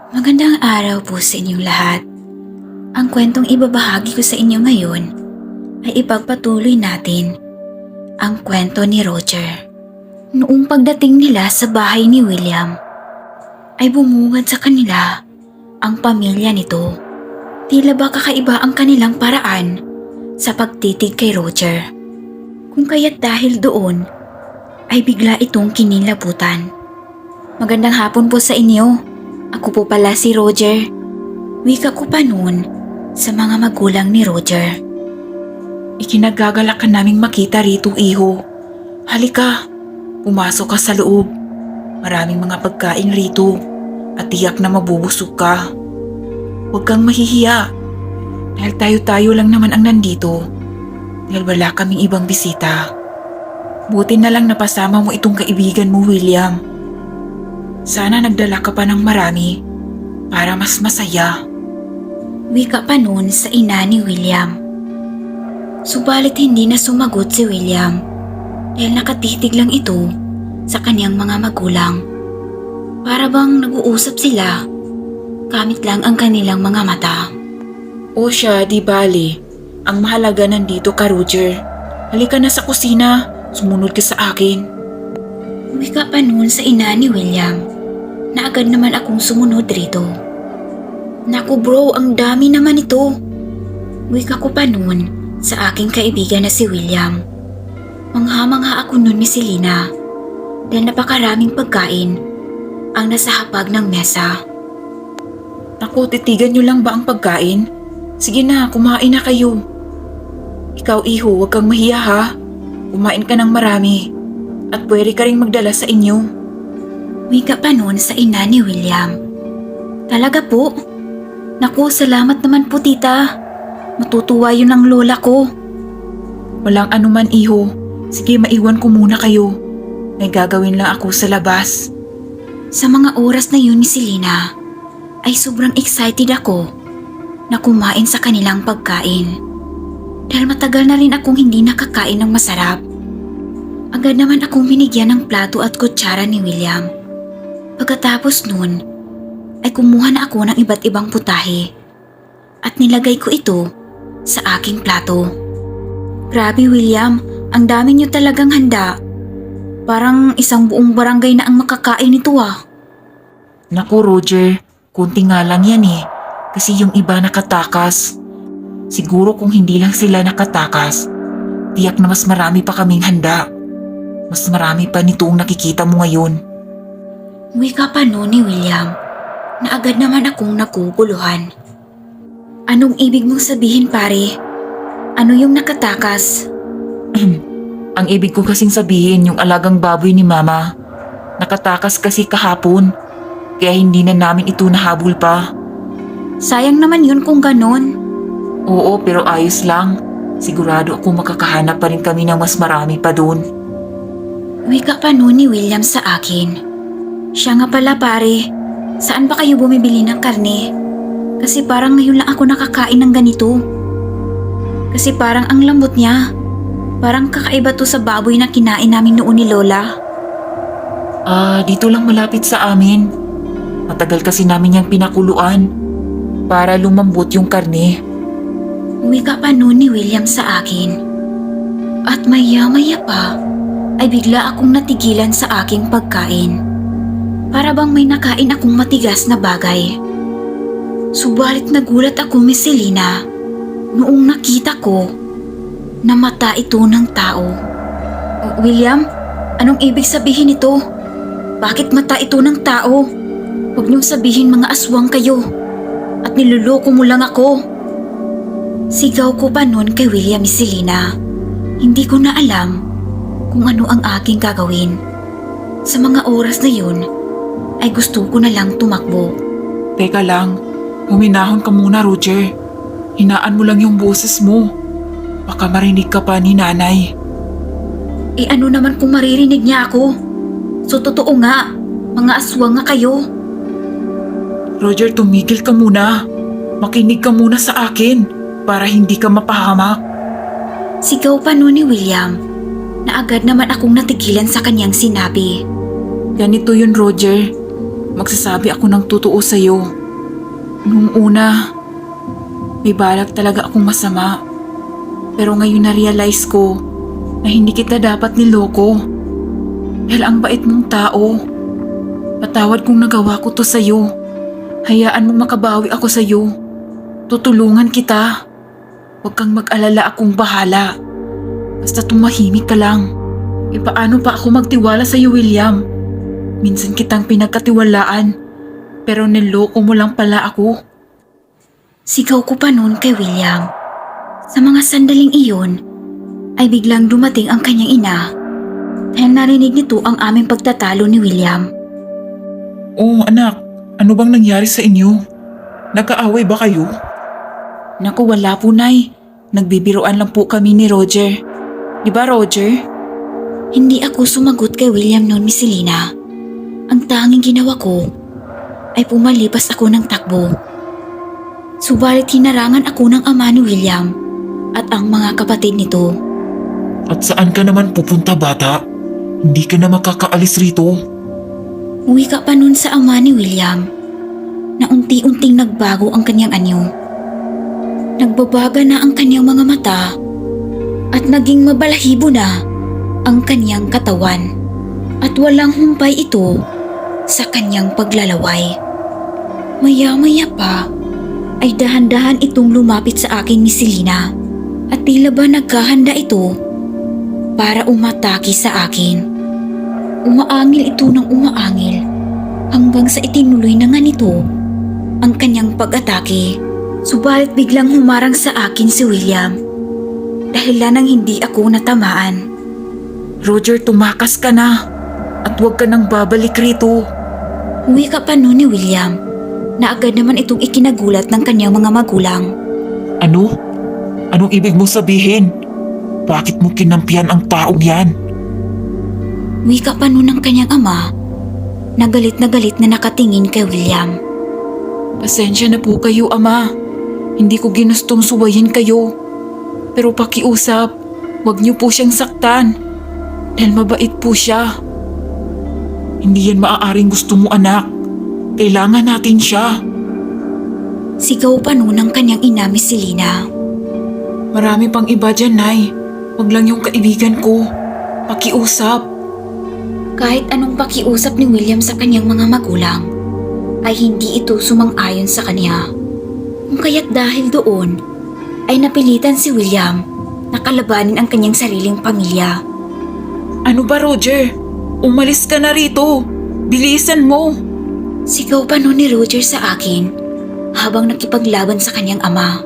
Magandang araw po sa inyong lahat. Ang kwentong ibabahagi ko sa inyo ngayon ay ipagpatuloy natin ang kwento ni Roger. Noong pagdating nila sa bahay ni William, ay bumungad sa kanila ang pamilya nito. Tila ba kakaiba ang kanilang paraan sa pagtitig kay Roger. Kung kaya't dahil doon, ay bigla itong kinilabutan. Magandang hapon po sa inyo. Ako po pala si Roger. Wika ko pa noon sa mga magulang ni Roger. Ikinagagalak ka naming makita rito, iho. Halika, pumasok ka sa loob. Maraming mga pagkain rito at tiyak na mabubusog ka. Huwag kang mahihiya dahil tayo-tayo lang naman ang nandito dahil wala kaming ibang bisita. Buti na lang napasama mo itong kaibigan mo, William. Sana nagdala ka pa ng marami para mas masaya. Wika pa noon sa ina ni William. Subalit hindi na sumagot si William dahil nakatitig lang ito sa kanyang mga magulang. Para bang nag-uusap sila, gamit lang ang kanilang mga mata. O siya, di bali. Ang mahalaga nandito ka, Roger. Halika na sa kusina, sumunod ka sa akin. Wika pa noon sa ina ni William na agad naman akong sumunod rito. Naku bro, ang dami naman ito. Wika ko pa noon sa aking kaibigan na si William. Mangha-mangha ako noon ni Selena dahil napakaraming pagkain ang nasa hapag ng mesa. Naku, titigan niyo lang ba ang pagkain? Sige na, kumain na kayo. Ikaw, iho, huwag kang mahiya ha. Kumain ka ng marami at pwede ka rin magdala sa inyo. Wika pa noon sa ina ni William. Talaga po? Naku, salamat naman po tita. Matutuwa yun ang lola ko. Walang anuman, iho. Sige, maiwan ko muna kayo. May gagawin lang ako sa labas. Sa mga oras na yun ni Selena, ay sobrang excited ako na kumain sa kanilang pagkain. Dahil matagal na rin akong hindi nakakain ng masarap. Agad naman akong binigyan ng plato at kutsara ni William. Pagkatapos nun, ay kumuha na ako ng iba't ibang putahe at nilagay ko ito sa aking plato. Grabe William, ang dami niyo talagang handa. Parang isang buong barangay na ang makakain nito ah. Naku, Roger, kunti nga lang yan eh. Kasi yung iba nakatakas. Siguro kung hindi lang sila nakatakas, tiyak na mas marami pa kaming handa. Mas marami pa nitong nakikita mo ngayon. Wika pa noon ni William na agad naman akong naguguluhan. Anong ibig mong sabihin pare? Ano yung nakatakas? Ang ibig ko kasing sabihin yung alagang baboy ni Mama. Nakatakas kasi kahapon, kaya hindi na namin ito nahabol pa. Sayang naman yun kung ganon. Oo, pero ayos lang. Sigurado ako makakahanap pa rin kami ng mas marami pa doon. Wika pa noon ni William sa akin. Siya nga pala pare, saan ba kayo bumibili ng karne? Kasi parang ngayon lang ako nakakain ng ganito. Kasi parang ang lambot niya. Parang kakaiba to sa baboy na kinain namin noon ni Lola. Dito lang malapit sa amin. Matagal kasi namin yung pinakuluan para lumambot yung karne. Wika pa noon ni William sa akin. At maya-maya pa ay bigla akong natigilan sa aking pagkain. Para bang may nakain akong matigas na bagay. Subalit nagulat ako, Miss Selena, noong nakita ko na mata ito ng tao. William, anong ibig sabihin nito? Bakit mata ito ng tao? Huwag niyong sabihin mga aswang kayo at niluloko mo lang ako. Sigaw ko pa noon kay William, Miss Selena. Hindi ko na alam kung ano ang aking gagawin. Sa mga oras na yun, ay gusto ko na lang tumakbo. Teka lang, huminahon ka muna, Roger. Hinaan mo lang yung boses mo. Baka marinig ka pa ni nanay. Eh ano naman kung maririnig niya ako? So totoo nga, mga aswang nga kayo. Roger, tumigil ka muna. Makinig ka muna sa akin para hindi ka mapahamak. Sigaw pa noon ni William na agad naman akong natigilan sa kanyang sinabi. Ganito yun, Roger. Magsasabi ako ng totoo sa'yo. Nung una, may balak talaga akong masama. Pero ngayon na-realize ko na hindi kita dapat niloko. Dahil ang bait mong tao. Patawad kung nagawa ko to sa'yo. Hayaan mong makabawi ako sa'yo. Tutulungan kita. Huwag kang mag-alala, akong bahala. Basta tumahimik ka lang. E paano pa ako magtiwala sa'yo, William? Minsan kitang pinagkatiwalaan, pero niloko mo lang pala ako. Sigaw ko pa noon kay William. Sa mga sandaling iyon, ay biglang dumating ang kanyang ina. Dahil narinig nito ang aming pagtatalo ni William. Oh anak, ano bang nangyari sa inyo? Nagkaaway ba kayo? Naku, wala po, Nay. Nagbibiruan lang po kami ni Roger. Di ba, Roger? Hindi ako sumagot kay William noon, Miss Selena. Ang tanging ginawa ko ay pumalipas ako ng takbo. Subalit hinarangan ako ng ama ni William at ang mga kapatid nito. At saan ka naman pupunta, bata? Hindi ka na makakaalis rito. Uwi ka pa nun sa ama ni William na unti-unting nagbago ang kanyang anyo. Nagbabaga na ang kanyang mga mata at naging mabalahibo na ang kanyang katawan at walang humpay ito sa kanyang paglalaway. Maya-maya pa ay dahan-dahan itong lumapit sa akin ni Selena at tila ba nagkahanda ito para umatake sa akin. Umaangil ito ng umaangil hanggang sa itinuloy na nga nito ang kanyang pag-atake. Subalit biglang humarang sa akin si William dahilan ng hindi ako natamaan. Roger, tumakas ka na at huwag ka nang babalik rito. Uwi ka pa noon ni William na agad naman itong ikinagulat ng kanyang mga magulang. Ano? Anong ibig mong sabihin? Bakit mo kinampihan ang taong yan? Uwi ka pa noon ng kanyang ama na galit na nakatingin kay William. Pasensya na po kayo, Ama. Hindi ko ginustong suwayin kayo. Pero pakiusap, huwag niyo po siyang saktan. Dahil mabait po siya. Hindi yan maaaring gusto mo, anak. Kailangan natin siya. Sigaw pa noon ng kanyang ina, Miss Selena. Marami pang iba dyan, Nay. Huwag lang yung kaibigan ko. Pakiusap. Kahit anong pakiusap ni William sa kanyang mga magulang, ay hindi ito sumang-ayon sa kanya. Kung kaya't dahil doon, ay napilitan si William na kalabanin ang kanyang sariling pamilya. Ano ba, Roger? Umalis ka na rito. Bilisan mo. Sigaw pa noon ni Roger sa akin habang nakipaglaban sa kanyang ama.